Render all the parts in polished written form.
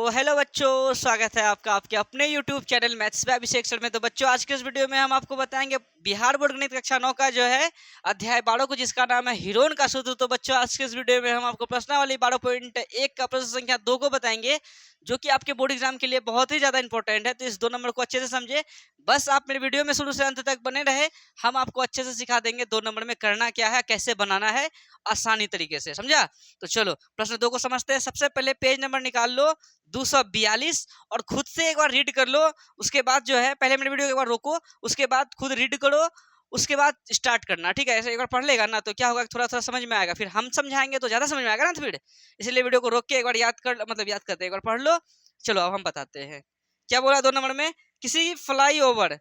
तो हेलो बच्चों, स्वागत है आपका आपके अपने YouTube चैनल मैथ्स पे अभिषेक सर में। तो बच्चों, आज के इस वीडियो में हम आपको बताएंगे बिहार बोर्ड गणित कक्षा 9 का जो है अध्याय 12 को, जिसका नाम है हीरोन का सूत्र। तो बच्चों, आज के इस वीडियो में हम आपको प्रश्नावली 12.1 का प्रश्न संख्या 2 को बताएंगे, जो कि आपके बोर्ड एग्जाम के लिए बहुत ही ज्यादा इंपॉर्टेंट है। तो इस 2 नंबर को अच्छे से समझे, बस आप मेरे वीडियो में शुरू से अंत तक बने रहे। हम आपको अच्छे से सिखा देंगे 2 नंबर में करना क्या है, कैसे बनाना है आसानी तरीके से, समझा। तो चलो प्रश्न 2 को समझते हैं। सबसे पहले पेज नंबर निकाल लो 242 और खुद से एक बार रीड कर लो। उसके बाद जो है, पहले मेरे वीडियो को एक बार रोको, उसके बाद खुद रीड करो, उसके बाद स्टार्ट करना, ठीक है। ऐसे एक बार पढ़ लेगा ना तो क्या होगा, थोड़ा थोड़ा समझ में आएगा, फिर हम समझाएंगे तो ज्यादा समझ में आएगा ना। तो फिर इसलिए वीडियो को रोक के एक बार याद कर, मतलब याद करते एक बार पढ़ लो। चलो अब हम बताते हैं क्या बोला 2 नंबर में। किसी फ्लाईओवर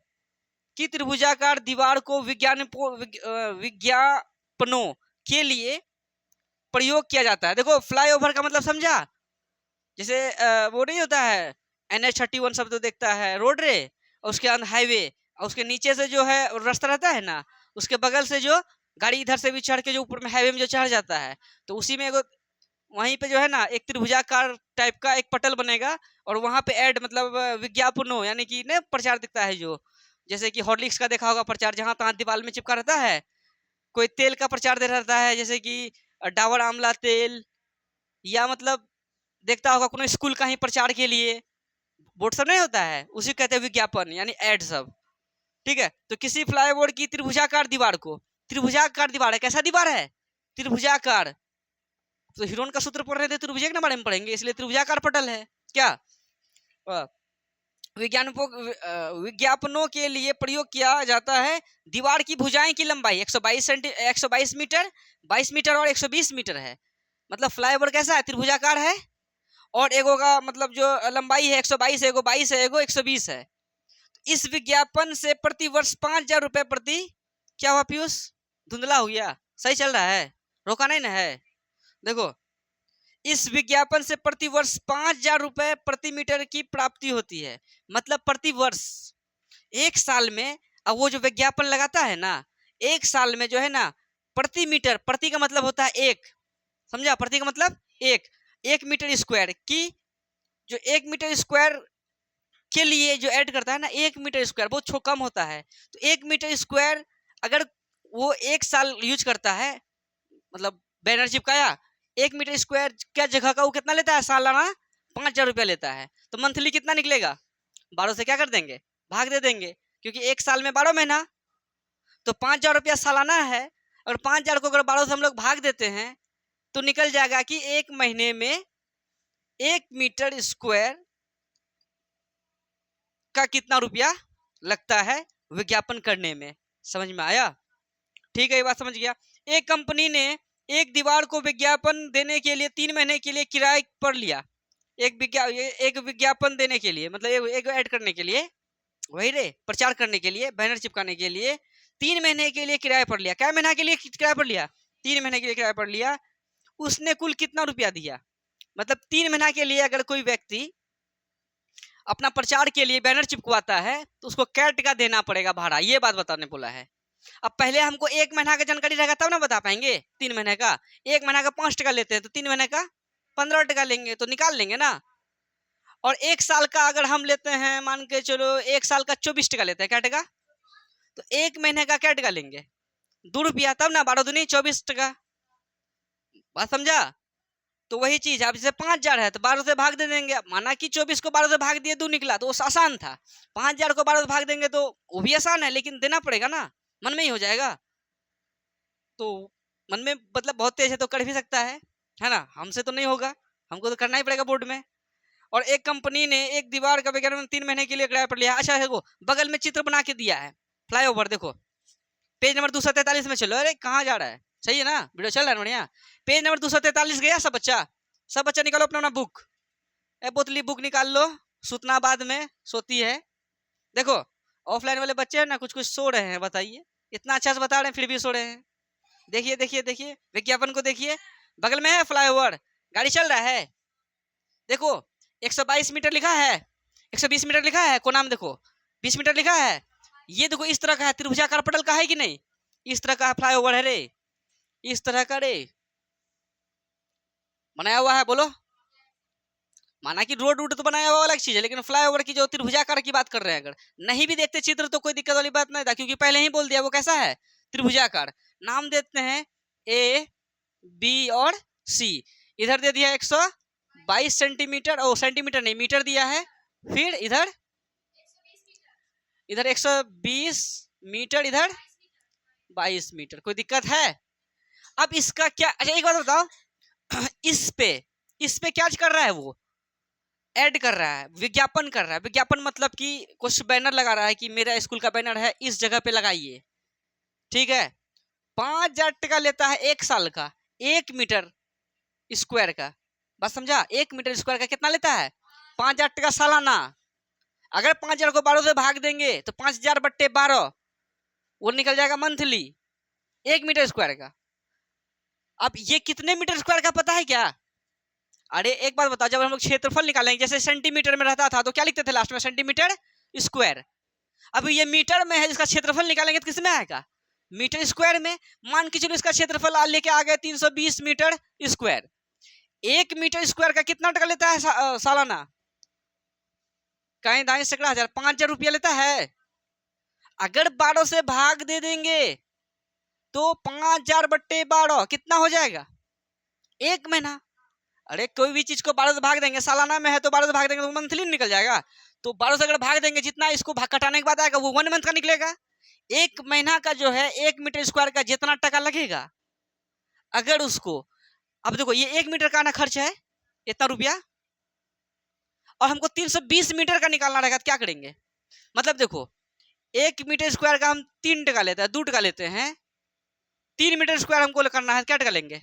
की त्रिभुजाकार दीवार को विज्ञापनों के लिए प्रयोग किया जाता है। देखो, फ्लाईओवर का मतलब समझा, जैसे वो नहीं होता है NH31 सब तो देखता है रोड रे, और उसके अंदर हाईवे, और उसके नीचे से जो है रास्ता रहता है ना, उसके बगल से जो गाड़ी इधर से भी चढ़ के जो ऊपर में हाईवे में जो चढ़ जाता है, तो उसी में वहीं पे जो है ना एक त्रिभुजाकार टाइप का एक पटल बनेगा, और वहां पे ऐड मतलब विज्ञापनों यानी कि ने प्रचार दिखता है, जो जैसे कि हॉर्लिक्स का देखा होगा प्रचार, जहां तहां दीवार में चिपका रहता है। कोई तेल का प्रचार दे रहता है, जैसे कि डाबर आंवला तेल, या मतलब देखता होगा कोनो स्कूल का ही प्रचार के लिए बोर्ड सब नहीं होता है, उसी कहते हैं विज्ञापन यानी एड सब, ठीक है। तो किसी फ्लाईओवर की त्रिभुजाकार दीवार को, त्रिभुजाकार दीवार है, कैसा दीवार है, त्रिभुजाकार। तो हीरोन का सूत्र पढ़ रहे थे, त्रिभुज के बारे में पढ़ेंगे, इसलिए त्रिभुजाकार पटल है क्या। विज्ञापनों के लिए प्रयोग किया जाता है। दीवार की भुजाएं की लंबाई 122 मीटर, 22 मीटर और 120 मीटर है। मतलब फ्लाईओवर कैसा है, त्रिभुजाकार है, और एगो का मतलब जो लंबाई है 122, एगो 22 है, एगो 120 है। इस विज्ञापन से प्रति वर्ष 5,000 रुपए प्रति, क्या हुआ पीयूष, धुंधला हो गया, सही चल रहा है, रोका नहीं ना है। देखो, इस विज्ञापन से प्रति वर्ष 5,000 रुपए प्रति मीटर की प्राप्ति होती है। मतलब प्रति वर्ष, एक साल में, अब वो जो विज्ञापन लगाता है ना, एक साल में जो है ना प्रति मीटर, प्रति का मतलब होता है एक, समझा, प्रति का मतलब एक मीटर स्क्वायर की, जो 1 मीटर स्क्वायर के लिए जो ऐड करता है ना, 1 मीटर स्क्वायर बहुत कम होता है। तो 1 मीटर स्क्वायर अगर वो एक साल यूज करता है, मतलब बैनर चिपकाया, 1 मीटर स्क्वायर क्या जगह का वो कितना लेता है सालाना, 5,000 रुपया लेता है। तो मंथली कितना निकलेगा, 12 से क्या कर देंगे, भाग दे देंगे, क्योंकि एक साल में 12 महीना, तो 5,000 रुपया सालाना है। और 5,000 को अगर 12 से हम लोग भाग देते हैं तो निकल जाएगा कि एक महीने में 1 मीटर स्क्वायर का कितना रुपया लगता है विज्ञापन करने में। समझ में आया, ठीक है, ये बात समझ गया। एक कंपनी ने एक दीवार को विज्ञापन देने के लिए 3 महीने के लिए किराए पर लिया। एक विज्ञापन देने के लिए, मतलब एक ऐड करने के लिए, वही रे, प्रचार करने के लिए, बैनर चिपकाने के लिए 3 महीने के लिए किराए पर लिया। क्या महीना के लिए किराए पर लिया, 3 महीने के लिए किराए पर लिया। उसने कुल कितना रुपया दिया, मतलब 3 महीना के लिए अगर कोई व्यक्ति अपना प्रचार के लिए बैनर चिपकवाता है तो उसको क्या टका देना पड़ेगा भाड़ा, ये बात बताने बोला है। अब पहले हमको 1 महीना का जानकारी रहेगा तब ना बता पाएंगे। 3 महीने का, 1 महीना का 5 टका लेते हैं, तो 3 महीने का 15 टका लेंगे, तो निकाल लेंगे ना। और 1 साल का अगर हम लेते हैं, मान के चलो 1 साल का 24 टका लेते हैं, क्या टका, तो 1 महीने का क्या टका लेंगे, 2 रुपया, तब ना 12 दूनी 24 टका। बात समझा। तो वही चीज, अब जैसे 5,000 है तो 12 से भाग दे देंगे। माना कि 24 को 12 से भाग दिए, 2 निकला, तो वो आसान था। 5,000 को 12 से भाग देंगे तो वो भी आसान है, लेकिन देना पड़ेगा ना, मन में ही हो जाएगा। तो मन में मतलब बहुत तेज है तो कर भी सकता है ना, हमसे तो नहीं होगा, हमको तो करना ही पड़ेगा बोर्ड में। और एक कंपनी ने एक दीवार का विज्ञापन 3 महीने के लिए किराए पर लिया। अच्छा देखो, बगल में चित्र बना के दिया है फ्लाईओवर, देखो पेज नंबर 243 में चलो। अरे कहाँ जा रहा है, सही है ना, वीडियो चल रहा है बढ़िया। पेज नंबर 243 गया सब बच्चा निकालो अपना अपना बुक, बोतली बुक निकाल लो, सूतना बाद में सोती है। देखो, ऑफलाइन वाले बच्चे हैं ना, कुछ कुछ सो रहे हैं, बताइए, इतना अच्छा से बता रहे हैं फिर भी सो रहे हैं। देखिए देखिए देखिए विज्ञापन को देखिए, बगल में है फ्लाईओवर, गाड़ी चल रहा है। देखो 122 मीटर लिखा है, 120 मीटर लिखा है, कोना में देखो 20 मीटर लिखा है। ये देखो इस तरह का है, त्रिभुजाकार पटल का है कि नहीं, इस तरह का फ्लाईओवर है रे, इस तरह का रे बनाया हुआ है, बोलो माना कि रोड वोड तो बनाया हुआ अलग चीज है, लेकिन फ्लाईओवर की जो त्रिभुजाकार की बात कर रहे हैं, अगर नहीं भी देखते चित्र तो कोई दिक्कत वाली बात नहीं था, क्योंकि पहले ही बोल दिया वो कैसा है, त्रिभुजाकार। नाम देते हैं ए बी और सी। इधर दे दिया 122 सेंटीमीटर, ओ सेंटीमीटर नहीं मीटर दिया है, फिर इधर 120 मीटर, इधर 22 मीटर। कोई दिक्कत है? अब इसका क्या, अच्छा एक बात बताओ, इस पे क्या कर रहा है, वो ऐड कर रहा है, विज्ञापन कर रहा है। विज्ञापन मतलब कि कुछ बैनर लगा रहा है कि मेरा स्कूल का बैनर है, इस जगह पे लगाइए, ठीक है। 5,000 टका लेता है 1 साल का, 1 मीटर स्क्वायर का। बात समझा? 1 मीटर स्क्वायर का कितना लेता है? 5,000 टका सालाना। अगर 5,000 को 12 से भाग देंगे तो 5,000/12 वो निकल जाएगा मंथली, 1 मीटर स्क्वायर का। अब ये कितने मीटर स्क्वायर का पता है क्या? अरे एक बात बताओ, जब हम लोग क्षेत्रफल निकालेंगे, जैसे सेंटीमीटर में रहता था तो क्या लिखते थे लास्ट में, सेंटीमीटर स्क्वायर। अब ये मीटर में है, जिसका क्षेत्रफल निकालेंगे तो किस में आएगा, मीटर स्क्वायर में। मान के चलो इसका क्षेत्रफल लेके आ गए 320 मीटर स्क्वायर। 1 मीटर स्क्वायर का कितना टका लेता है सालाना? कहीं दाएं सैकड़ा हजार, 5,000 रुपया लेता है। अगर 12 से भाग दे देंगे तो 5,000/12 कितना हो जाएगा, 1 महीना। अरे कोई भी चीज को 12 से भाग देंगे, सालाना में है तो 12 से भाग देंगे तो मंथली निकल जाएगा। तो 12 से अगर भाग देंगे, जितना इसको कटाने के बाद आएगा वो 1 मंथ का निकलेगा। 1 महीना का जो है 1 मीटर स्क्वायर का जितना टका लगेगा, अगर उसको, अब देखो ये 1 मीटर का ना खर्च है इतना रुपया, और हमको 320 मीटर का निकालना रहेगा तो क्या करेंगे? मतलब देखो 1 मीटर स्क्वायर का हम 3 टका लेते हैं, 2 टका लेते हैं। 3 मीटर स्क्वायर हमको करना है, क्या टका लेंगे?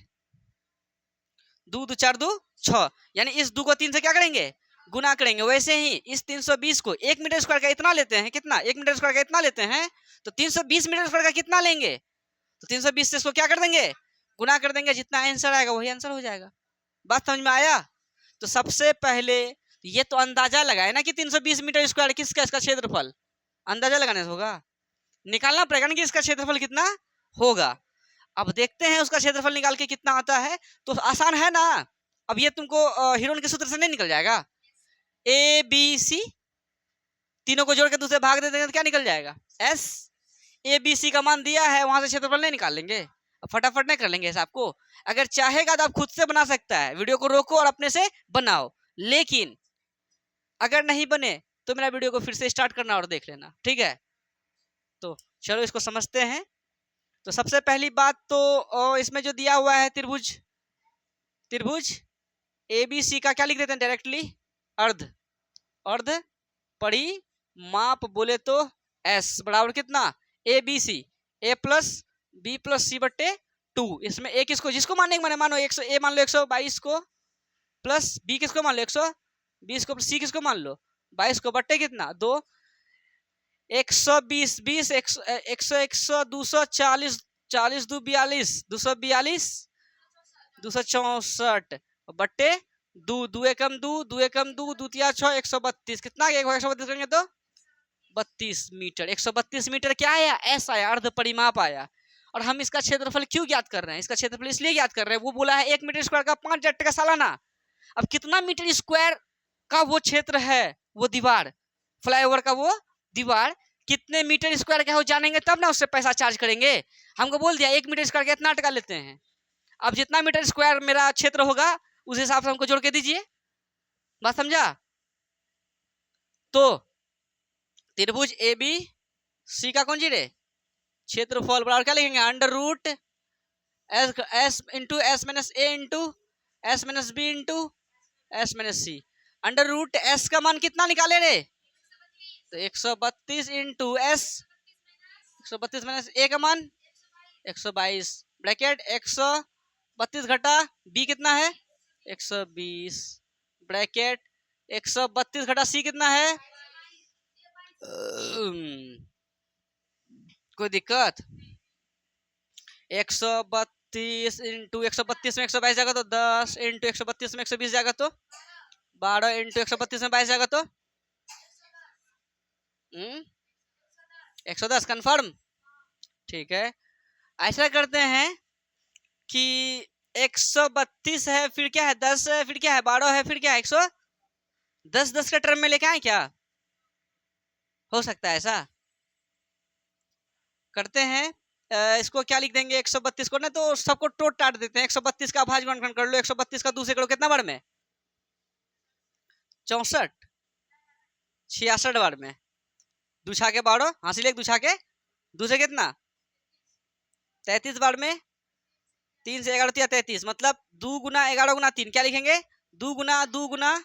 2 2 4 2 6, यानी इस 2 को 3 से क्या करेंगे, गुना करेंगे। वैसे ही इस 320 को 1 मीटर स्क्वायर का इतना लेते हैं, कितना, 1 मीटर स्क्वायर का इतना लेते हैं, तो 320 मीटर स्क्वायर का कितना लेंगे, तो 320 से इसको क्या कर देंगे, गुना कर देंगे। जितना आंसर आएगा वही आंसर हो जाएगा। बात समझ में आया? तो सबसे पहले ये तो अंदाजा लगाए ना कि 320 मीटर स्क्वायर किसका, इसका क्षेत्रफल अंदाजा लगाने से होगा, निकालना पड़ेगा ना कि इसका क्षेत्रफल कितना होगा। अब देखते हैं उसका क्षेत्रफल निकाल के कितना आता है। तो आसान है ना। अब ये तुमको हीरोन के सूत्र से नहीं निकल जाएगा, ए बी सी तीनों को जोड़ के दूसरे भाग दे देंगे तो क्या निकल जाएगा, एस। ए बी सी का मान दिया है, वहां से क्षेत्रफल नहीं निकाल लेंगे, फटाफट नहीं कर लेंगे हिसाब को। अगर चाहेगा तो आप खुद से बना सकता है, वीडियो को रोको और अपने से बनाओ। लेकिन अगर नहीं बने तो मेरा वीडियो को फिर से स्टार्ट करना और देख लेना, ठीक है। तो चलो इसको समझते हैं। तो सबसे पहली बात तो इसमें जो दिया हुआ है त्रिभुज, त्रिभुज ए बी सी का क्या लिख देते हैं डायरेक्टली, अर्ध। अर्ध परिमाप बोले तो एस बराबर कितना, A B C, A plus B plus C बट्टे 2। इसमें ए किसको, जिसको मानने के मानो 100, ए मान लो 122 को, प्लस बी किसको मान लो 120 को, सी किसको मान लो 22 को, बट्टे कितना 2। 120 20 100 240 40 2 42 242 264 बट्टे 2, 2 एकम 2, 2 एकम 2, 2 तिया 6, 132। कितना 132 करेंगे तो 32 मीटर। 132 मीटर क्या आया, एस आया, अर्ध परिमाप आया। और हम इसका क्षेत्रफल क्यों ज्ञात कर रहे हैं, इसका क्षेत्रफल इसलिए ज्ञात कर रहे हैं, वो बोला है 1 मीटर स्क्वायर का 5,000 टका सालाना। अब कितना मीटर स्क्वायर का वो क्षेत्र है, वो दीवार, फ्लाईओवर का वो दीवार कितने मीटर स्क्वायर का हो जानेंगे तब ना उससे पैसा चार्ज करेंगे। हमको बोल दिया 1 मीटर स्क्वायर का इतना टका लेते हैं। अब जितना मीटर स्क्वायर मेरा क्षेत्र होगा उस हिसाब से हमको जोड़ के दीजिए। बात समझा? तो त्रिभुज ए बी सी का कौन जी रे क्षेत्रफल बराबर क्या लिखेंगे, under root S into S minus A into S minus B into S minus C. Under root S का मान कितना निकाले रे, तो 132 इंटू एस, 132 माइनस ए का मान 122 ब्रैकेट 132 घटा बी कितना है 120 ब्रैकेट 132 घटा सी कितना है। कोई दिक्कत? 132 इंटू 132 में 122 जाएगा तो 10 इंटू 132 में 120 जाएगा तो 12 इंटू 132 में 22 जाएगा तो 110 कंफर्म। ठीक है, ऐसा करते हैं कि 132 है, फिर क्या है 10 है, फिर क्या है 12 है, फिर क्या है 120 10-10 का टर्म में लेके आए क्या? हो सकता है ऐसा? करते हैं। इसको क्या लिख देंगे, 132 को ना तो सबको टोट टाट देते हैं। 132 का भाज गुणनखंड कर लो, 132 का दूसरे करो, कितना बार में? 64, 66 बार में। दूछा के 12, हासिल एक दूछा के दूसरे कितना? 33 बार में। 3 से 11 या 33, मतलब 2 गुना 11 गुना 3, क्या लिखेंगे? 2 गुना 2 गुना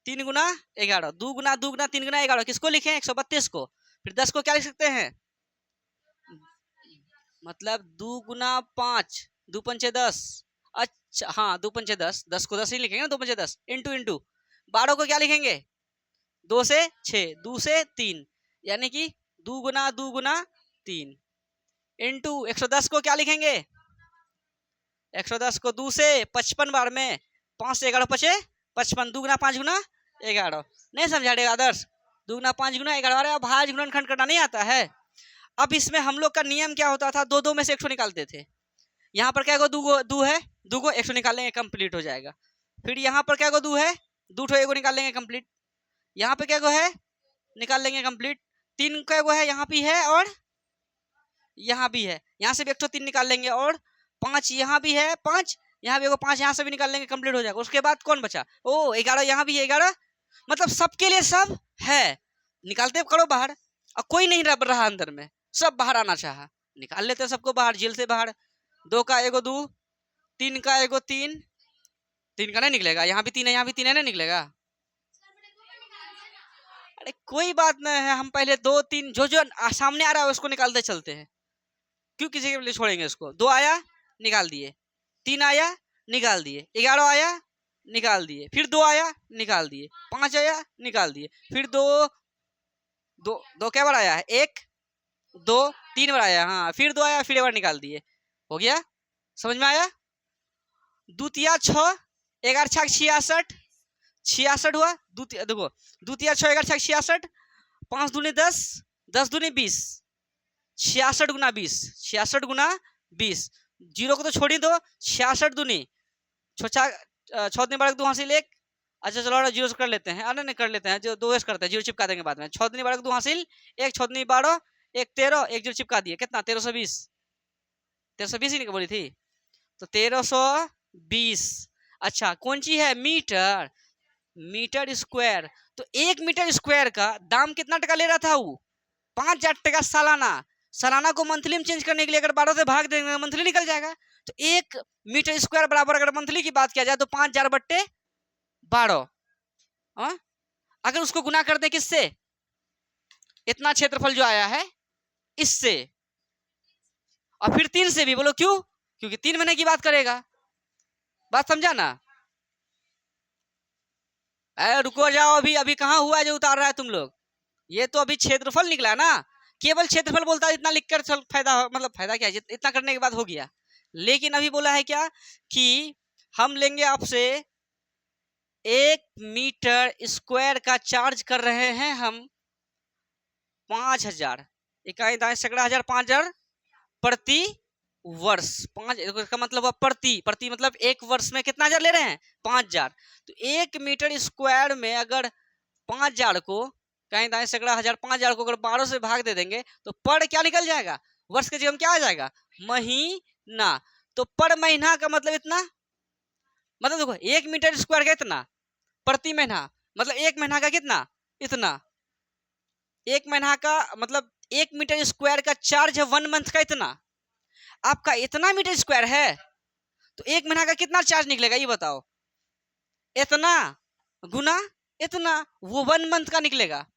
3 गुना 11, 2 गुना 2 गुना 3 गुना 11, किसको लिखें? 132 को। फिर 10 को क्या लिख सकते हैं? मतलब 2 गुना 5, 2 पंचे 10। अच्छा हाँ, 2 पंचे 10, 10 को 10 ही लिखेंगे ना, 2 पंचे 10 इंटू इंटू 12 को क्या लिखेंगे? 2 से 6, 2 से 3, यानी कि 2 गुना 2 गुना 3 इंटू 110 को क्या लिखेंगे? 110 को 2 से 55 बार में। 5 से 11 पचे 55, 2 गुना 5 गुना 11। नहीं समझा रे आदर्श? 2 गुना 5 गुना 11। अरे भाज गुणनखंड करना नहीं आता है? अब इसमें हम लोग का नियम क्या होता था, 2 2 में से 100 निकालते थे। यहाँ पर क्या को 2 2 है, 2 को 100 निकालेंगे, कंप्लीट हो जाएगा। फिर यहाँ पर क्या को 2 है, 2 ठो एगो निकाल लेंगे, कंप्लीट। यहाँ पे क्या को है, निकाल लेंगे, कंप्लीट। 3 का एगो है, यहाँ भी है और यहाँ भी है, यहाँ से भी 1 3 निकाल लेंगे, और 5 यहाँ भी है, 5 यहाँ भी एगो, 5 यहाँ से भी निकाल लेंगे, कंप्लीट हो जाएगा। उसके बाद कौन बचा? ओ 11, यहाँ भी है 11, मतलब सबके लिए सब है। निकालते करो बाहर, और कोई नहीं रहा अंदर में, सब बाहर आना चाहा, निकाल लेते सबको बाहर, जेल से बाहर। 2 का एगो 2, 3 का एगो 3, 3 का नहीं निकलेगा, यहाँ भी 3 है, यहाँ भी 3 है, नहीं निकलेगा। अरे कोई बात नहीं है, हम पहले 2 3 जो जो सामने आ रहा है उसको निकालते चलते हैं, क्यों किसी के लिए छोड़ेंगे उसको। 2 आया, निकाल दिए। 3 आया, निकाल दिए। 11 आया, निकाल दिए। फिर 2 आया, निकाल दिए। 5 आया, निकाल दिए। फिर 2 2 2 क्या बार आया है? 1 2 3 बार आया, हाँ। फिर 2 आया, फिर एक बार निकाल दिए। हो गया, समझ में आया? द्वितीय 6, 11 6 66, 66 हुआ। द्वितीय देखो, द्वितीय 6 11 6 66, 5 दूनी 10, 10 दूनी 20, 66 गुना 20, 66 गुना 20। जीरो को तो छोड़ ही दो, 66 दूनी 6 दिन बारह 2 हासिल 1। अच्छा चलो जीरो से कर लेते हैं, नहीं कर लेते हैं, जो 2 करते हैं, जीरो चिपका देंगे बाद में। 6 दिन बारह 2 हासिल 1, 6 दिन 12, 1 13, 1 जीरो चिपका दिए, कितना? 1320, 1320 ही नहीं बोली थी, तो 1320। अच्छा कौन सी है? Metre, metre square. तो 1 मीटर स्क्वायर का दाम कितना टका ले रहा था वो? 5000 टका सालाना। सालाना को मंथली में चेंज करने के लिए अगर 12 से भाग देंगे मंथली निकल जाएगा। तो 1 मीटर स्क्वायर बराबर अगर मंथली की बात किया जाए तो 5000 बट्टे 12। अगर उसको गुना कर दे किससे? इतना क्षेत्रफल जो आया है इससे, और फिर 3 से भी। बोलो क्यों? क्योंकि 3 महीने की बात करेगा। बात समझा ना? रुको जाओ, अभी अभी कहाँ हुआ है जो उतार रहा है तुम लोग? ये तो अभी क्षेत्रफल निकला ना, केवल क्षेत्रफल बोलता है, इतना लिखकर फायदा, मतलब फायदा क्या है, इतना करने के बाद हो गया। लेकिन अभी बोला है क्या कि हम लेंगे आपसे 1 मीटर स्क्वायर का चार्ज कर रहे हैं हम 5000, इकाई दाएं सैकड़ा हजार 5000 प्रति वर्ष। 5 का मतलब प्रति, प्रति मतलब 1 वर्ष में कितना हजार ले रहे हैं? 5000। तो 1 मीटर स्क्वायर में अगर 5000 को कहीं दाएं सैकड़ा हजार 5000 को अगर 12 से भाग दे देंगे तो पर क्या निकल जाएगा? वर्ष के जगह क्या आ जाएगा? महीना। तो पर महीना का मतलब इतना, मतलब देखो 1 मीटर स्क्वायर का इतना प्रति महीना, मतलब 1 महीना का कितना? इतना। 1 महीना का मतलब 1 मीटर स्क्वायर का चार्ज है 1 मंथ का इतना। आपका इतना मीटर स्क्वायर है तो 1 महीना का कितना चार्ज निकलेगा ये बताओ? इतना गुना इतना, वो 1 मंथ का निकलेगा।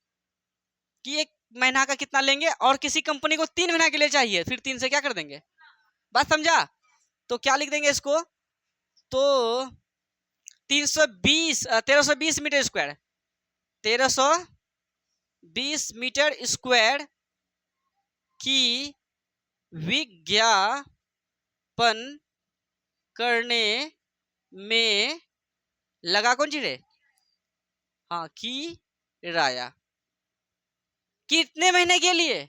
कि 1 महीना का कितना लेंगे, और किसी कंपनी को 3 महीना के लिए चाहिए, फिर 3 से क्या कर देंगे? बात समझा? तो क्या लिख देंगे इसको? तो 1320 मीटर स्क्वायर, 1320 मीटर स्क्वायर की विज्ञापन करने में लगा कौन सी रे? हाँ किराया। कितने महीने के लिए?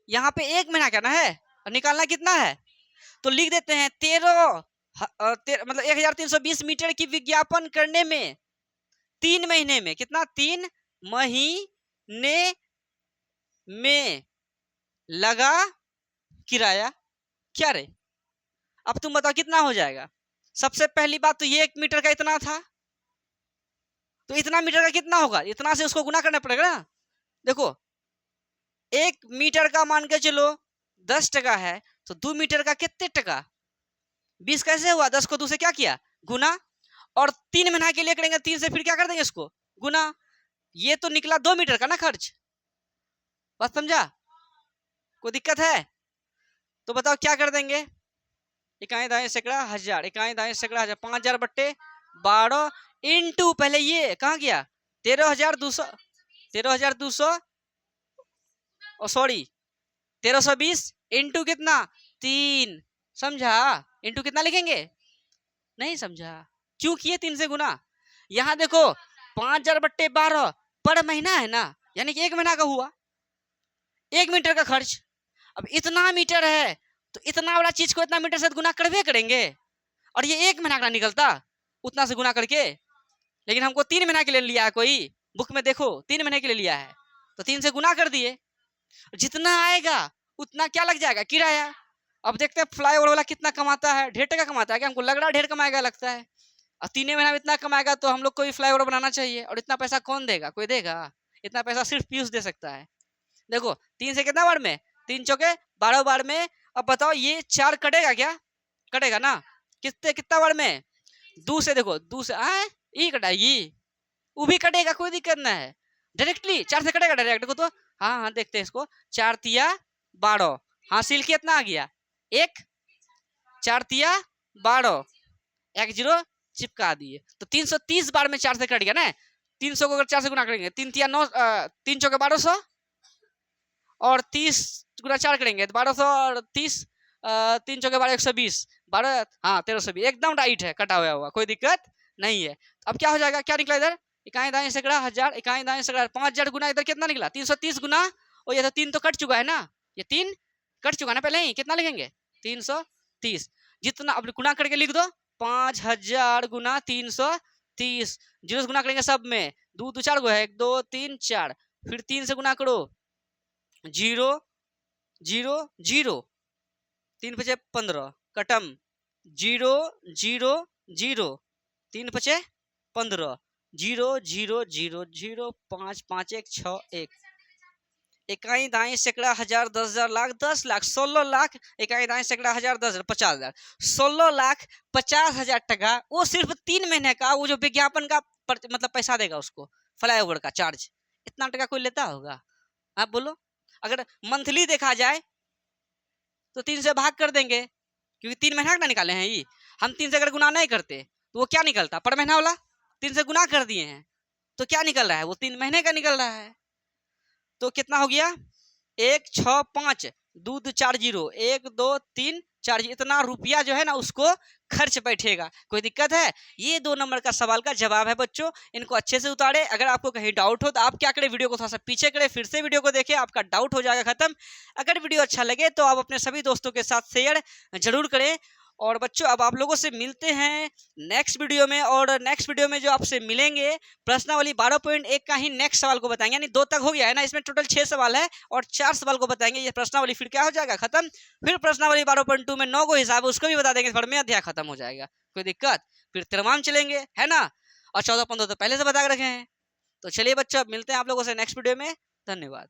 यहाँ पे 1 महीना क्या ना है, और निकालना कितना है? तो लिख देते हैं 13 मतलब 1320 मीटर की विज्ञापन करने में 3 महीने में, कितना, 3 महीने में लगा किराया, क्या रे? अब तुम बताओ कितना हो जाएगा। सबसे पहली बात तो ये 1 मीटर का इतना था, तो इतना मीटर का कितना होगा, इतना से उसको गुना करना पड़ेगा ना। देखो 1 मीटर का मान के चलो 10 टका है, तो 2 मीटर का कितने टका, 20 कैसे हुआ, 10 को 2 से क्या किया, गुना, और 3 महीना के लिए करेंगे 3 से, फिर क्या कर देंगे इसको गुना, ये तो निकला 2 मीटर का ना खर्च। बात समझा, कोई दिक्कत है? तो बताओ क्या कर देंगे, इकाई दाएं सैकड़ा हजार, इकाई दाएं सैकड़ा हजार, 5000 बट्टे 12 इंटू, पहले ये कहाँ गया, 13,200, 13,200, सॉरी 1320 इंटू कितना 3, समझा, इंटू कितना लिखेंगे, नहीं समझा, क्यों किए 3 से गुना। यहाँ देखो 5000 बट्टे 12 पर महीना है ना, यानी कि 1 महीना का हुआ, 1 मीटर का खर्च। अब इतना मीटर है तो इतना बड़ा चीज को इतना मीटर से गुना करवे करेंगे, और ये 1 महीना का निकलता उतना से गुना करके, लेकिन हमको 3 महीना के लिए लिया है, कोई बुक में देखो 3 महीने के लिए लिया है, तो 3 से गुना कर दिए, जितना आएगा उतना क्या लग जाएगा, किराया। अब देखते हैं फ्लाईओवर वाला कितना कमाता है, ढेर टका कमाता है क्या, हमको लग रहा है ढेर कमाएगा लगता है, और 3 महीना में इतना कमाएगा तो हम लोग को भी फ्लाईओवर बनाना चाहिए, और इतना पैसा कौन देगा, कोई देगा, इतना पैसा सिर्फ पीयूष दे सकता है। देखो 3 से कितना बार में, 3 चौके 12 बार में, अब बताओ ये 4 कटेगा क्या, कटेगा ना, कितना बार में, 2 से, देखो 2 से ई कटाएगी, वो भी कटेगा, कोई दिक्कत ना है, डायरेक्टली 4 से कटेगा डायरेक्ट को, तो हाँ देखते हैं इसको, 4 तिया 12, हासिल कितना आ गया 1, 4 तिया 12, 1 0 चिपका दिए, तो 330 बार में 4 से कट गया ना, 300 को अगर 4 से गुना करेंगे, 3 तिया 9, 3 चौके 1200, और 30 गुना 4 करेंगे तो 1200, और 30 3 चौके 12 120, 12 हाँ 1320, एकदम राइट है, कटा हुआ हुआ, कोई दिक्कत नहीं है। अब क्या हो जाएगा, क्या निकला इधर, इकाई दाएं सैकड़ा हजार, इकाई दाएं सैकड़ा 5000 गुना इधर कितना निकला 330 गुना, और ये तो 3 तो कट चुका है ना, ये 3 कट चुका है ना पहले ही, कितना लिखेंगे 330, जितना अब गुना करके लिख दो, 5000 गुना 330, जीरो से गुना करेंगे सब में, 2 2 4 गो है, 1 2 3 4, फिर 3 से गुना करो, 0 0 0, 3 पचे 15 कटम, 0 0 0, 3 पचे 15, 0 0 0 0, 5 5 1 6 1, इकाई दाएं सैकड़ा हजार, 10,000 लाख, 10 लाख, 16 लाख, इकाई दाएं सैकड़ा हजार 10,000 50,000, 16 लाख 50,000 टका, वो सिर्फ 3 महीने का, वो जो विज्ञापन का मतलब पैसा देगा उसको, फ्लाईओवर का चार्ज, इतना टका कोई लेता होगा, आप बोलो। अगर मंथली देखा जाए तो 3 से भाग कर देंगे, क्योंकि 3 महीना का निकाले हैं, ये हम 3 से अगर गुना नहीं करते तो वो क्या निकलता, पर महीना वाला 3 से गुना कर दिए हैं तो क्या निकल रहा है, वो 3 महीने का निकल रहा है, तो कितना हो गया 1 6 5 2 2 4 0, 1 2 3 4, इतना रुपया जो है ना उसको खर्च बैठेगा, कोई दिक्कत है। ये 2 नंबर का सवाल का जवाब है बच्चों, इनको अच्छे से उतारे। अगर आपको कहीं डाउट हो तो आप क्या करें, वीडियो को थोड़ा सा पीछे करें, फिर से वीडियो को देखें, आपका डाउट हो जाएगा खत्म। अगर वीडियो अच्छा लगे तो आप अपने सभी दोस्तों के साथ शेयर जरूर करें। और बच्चों अब आप लोगों से मिलते हैं नेक्स्ट वीडियो में, और नेक्स्ट वीडियो में जो आपसे मिलेंगे प्रश्नावली 12.1 का ही नेक्स्ट सवाल को बताएंगे, यानी 2 तक हो गया है ना, इसमें टोटल 6 सवाल है और 4 सवाल को बताएंगे, ये प्रश्नावली फिर क्या हो जाएगा खत्म। फिर प्रश्नावली 12.2 में 9 को हिसाब है उसको भी बता देंगे, में अध्याय खत्म हो जाएगा, कोई दिक्कत, फिर तमाम चलेंगे है ना, और 14 15 तो पहले से बता के रखे हैं। तो चलिए बच्चों मिलते हैं आप लोगों से नेक्स्ट वीडियो में, धन्यवाद।